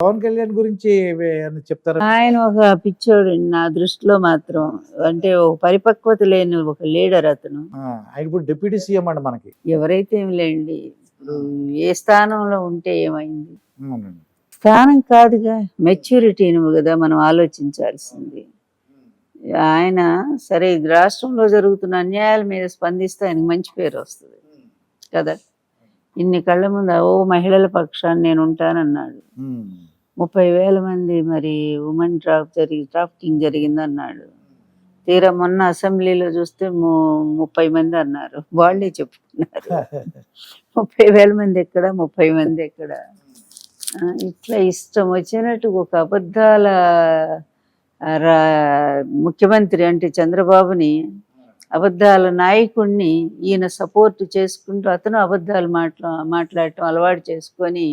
పవన్ కళ్యాణ్ గురించి ఏమన్నా చెప్తారా? ఆయన ఒక పిచ్చోడండి నా దృష్టిలో మాత్రం. అంటే ఒక పరిపక్వత లేని ఒక లీడర్ అతను. ఆయన ఇప్పుడు డిప్యూటీ సీఎం అండి మనకి. ఎవరైతే ఏం లేండి. ఇప్పుడు ఏ స్థానంలో ఉంటే ఏమైంది? అవునండి. స్థానం కాదుగా, మెచ్యూరిటీని కదా మనం ఆలోచించాల్సింది. ఆయన సరే ఇది రాష్ట్రంలో జరుగుతున్న అన్యాయాల మీద స్పందిస్తే ఆయనకు మంచి పేరు వస్తుంది కదా. ఇన్ని కళ్ళ ముందు మహిళల పక్షాన్ని నేను ఉంటానన్నాడు. 30,000 మంది మరి ఉమెన్ ట్రాఫికింగ్ జరిగిందన్నాడు. తీరా మొన్న అసెంబ్లీలో చూస్తే 30 మంది అన్నారు. వాళ్ళే చెప్పుకున్నారు. 30,000 మంది ఎక్కడ, 30 మంది ఎక్కడ? ఇట్లా ఇష్టం వచ్చినట్టు ఒక అబద్ధాల ముఖ్యమంత్రి అంటే చంద్రబాబుని, అబద్ధాల నాయకుడిని ఈయన సపోర్ట్ చేసుకుంటూ అతను అబద్ధాలు మాట్లాడటం అలవాటు చేసుకొని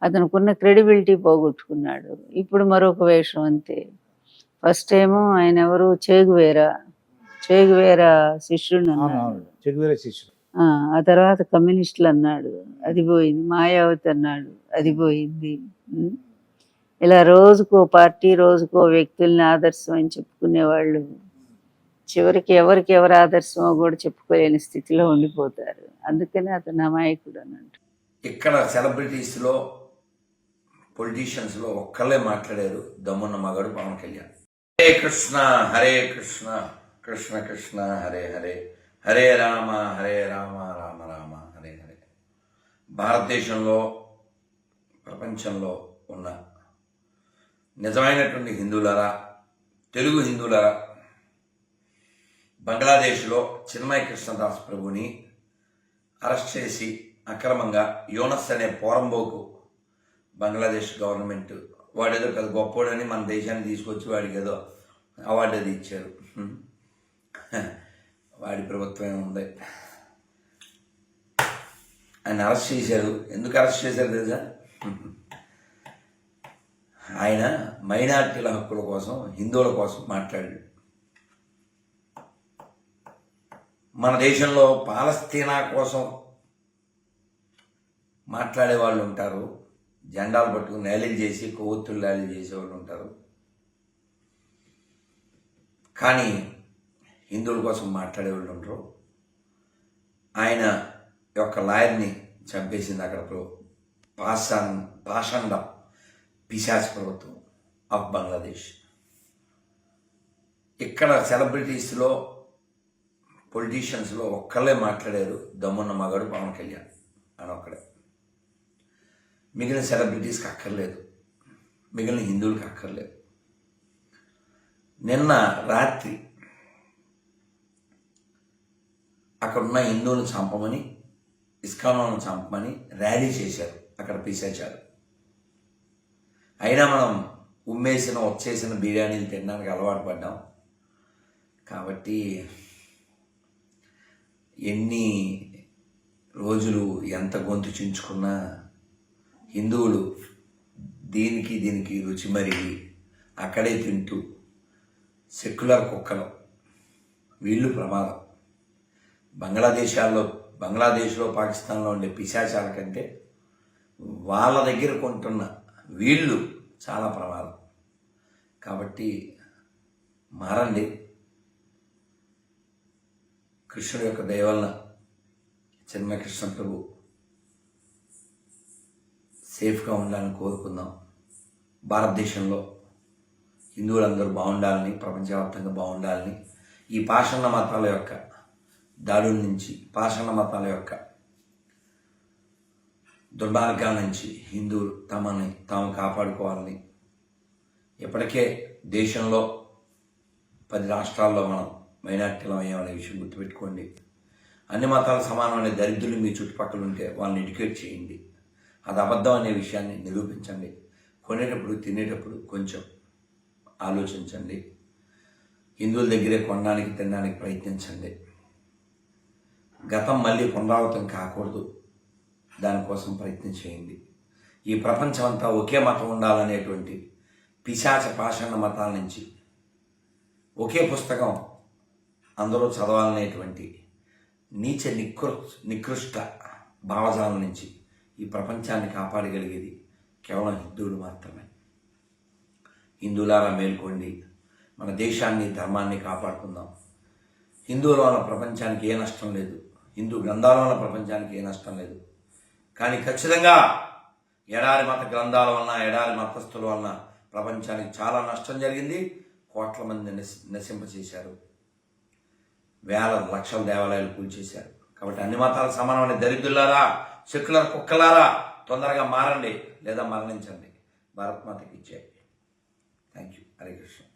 అతనుకున్న క్రెడిబిలిటీ పోగొట్టుకున్నాడు. ఇప్పుడు మరొక వేషం అంతే. ఫస్ట్ ఏమో ఆయన ఎవరు, చేగువేరా శిష్యుడు అన్నాడు. ఆ తర్వాత కమ్యూనిస్టులు అన్నాడు, అది పోయింది. మాయావతి అన్నాడు, అది పోయింది. ఇలా రోజుకో పార్టీ, రోజుకో వ్యక్తుల్ని ఆదర్శం అని చెప్పుకునేవాళ్ళు చివరికి ఎవరికి ఎవరు ఆదర్శమో కూడా చెప్పుకోలేని స్థితిలో ఉండిపోతారు. అందుకనే అతను అమాయకుడు అన్నట్టు. ఇక్కడ సెలబ్రిటీస్లో, పొలిటీషియన్స్లో ఒక్కళ్ళే మాట్లాడారు దమ్మున్న మగాడు పవన్ కళ్యాణ్. హరే కృష్ణ కృష్ణ కృష్ణ హరే హరే, హరే రామ రామ రామ హరే హరే. భారతదేశంలో, ప్రపంచంలో ఉన్న నిజమైనటువంటి హిందువులరా, తెలుగు హిందువులరా, బంగ్లాదేశ్లో చిన్మయ కృష్ణదాస్ ప్రభుని అరెస్ట్ చేసి అక్రమంగా యోనస్ అనే పోరంబోకు బంగ్లాదేశ్ గవర్నమెంట్ వాడేదో పెద్ద గొప్పోడని మన దేశాన్ని తీసుకొచ్చి వాడికి ఏదో అవార్డు అది ఇచ్చారు. వాడి ప్రభుత్వం ఉంది. ఆయన అరెస్ట్ చేశారు. ఎందుకు అరెస్ట్ చేశారు తెలుసా? ఆయన మైనారిటీల హక్కుల కోసం, హిందువుల కోసం మాట్లాడాడు. మన దేశంలో పాలస్తీనా కోసం మాట్లాడే వాళ్ళు ఉంటారు, జెండాలు పట్టుకుని ర్యాలీలు చేసి కొవ్వొత్తులు ర్యాలీలు చేసేవాళ్ళు ఉంటారు. కానీ హిందువుల కోసం మాట్లాడేవాళ్ళు ఉంటారు. ఆయన యొక్క లాయర్ని చంపేసింది అక్కడ పాషండ పిశాచ్ ప్రభుత్వం ఆఫ్ బంగ్లాదేశ్. ఇక్కడ సెలబ్రిటీస్లో, పొలిటీషియన్స్లో ఒక్కళ్ళే మాట్లాడారు దమ్మున్న మగాడు పవన్ కళ్యాణ్ అని ఒక్కడే. మిగిలిన సెలబ్రిటీస్కి అక్కర్లేదు, మిగిలిన హిందువులకి అక్కర్లేదు. నిన్న రాత్రి అక్కడున్న హిందువులను చంపమని, ఇస్కాన్లను చంపమని ర్యాలీ చేశారు అక్కడ పిశాచారు. అయినా మనం వచ్చేసిన బిర్యానీలు తినడానికి అలవాటు పడ్డాం. కాబట్టి ఎన్ని రోజులు ఎంత గొంతు చించుకున్నా హిందువులు దీనికి రుచి మరిగి అక్కడే తింటూ సెక్యులర్ కుక్కలు వీళ్ళు ప్రమాదం. బంగ్లాదేశ్లో, పాకిస్తాన్లో ఉండే పిశాచాల కంటే వాళ్ళ దగ్గర కొంటున్న వీళ్ళు చాలా ప్రమాదం. కాబట్టి మారండి. కృష్ణుడి యొక్క దయ వలన చిన్మయ కృష్ణ ప్రభు సేఫ్గా ఉండాలని కోరుకుందాం. భారతదేశంలో హిందువులందరూ బాగుండాలని, ప్రపంచవ్యాప్తంగా బాగుండాలని, ఈ పాషాణ మతాల యొక్క దాడుల నుంచి, పాషాణ మతాల యొక్క దుర్మార్గాల నుంచి హిందువులు తాము కాపాడుకోవాలని, ఇప్పటికే దేశంలో 10 రాష్ట్రాల్లో మనం మైనార్టీలు అయ్యామనే విషయం గుర్తుపెట్టుకోండి. అన్ని మతాలు సమానమనే దరిద్రులు మీ చుట్టుపక్కల ఉంటే వాళ్ళని ఎడ్యుకేట్ చేయండి. అది అబద్ధం అనే విషయాన్ని నిరూపించండి. కొనేటప్పుడు, తినేటప్పుడు కొంచెం ఆలోచించండి. హిందువుల దగ్గరే కొనడానికి, తినడానికి ప్రయత్నించండి. గతం మళ్ళీ పునరావృతం కాకూడదు, దానికోసం ప్రయత్నం చేయండి. ఈ ప్రపంచం అంతా ఒకే మతం ఉండాలనేటువంటి పిశాచ పాషాణ మతాల నుంచి, ఒకే పుస్తకం అందరూ చదవాలనేటువంటి నీచ నికృష్ట భావజాలం నుంచి ఈ ప్రపంచాన్ని కాపాడగలిగేది కేవలం హిందువులు మాత్రమే. హిందువులారా మేల్కోండి, మన దేశాన్ని ధర్మాన్ని కాపాడుకుందాం. హిందువుల వల్ల ప్రపంచానికి ఏ నష్టం లేదు, హిందూ గ్రంథాల వల్ల ప్రపంచానికి ఏ నష్టం లేదు. కానీ ఖచ్చితంగా ఎడారి మత గ్రంథాల వలన, ఎడారి మతస్థుల వలన ప్రపంచానికి చాలా నష్టం జరిగింది. కోట్ల మంది నశింపచేశారు, వేల లక్షల దేవాలయాలు కూల్చేశారు. కాబట్టి అన్ని మతాలకు సమానమైన దరిద్రులారా, సెక్యులర్ కుక్కలారా, తొందరగా మారండి లేదా మరణించండి. భారత్ మాతకి జై. Thank you. హరే కృష్ణ.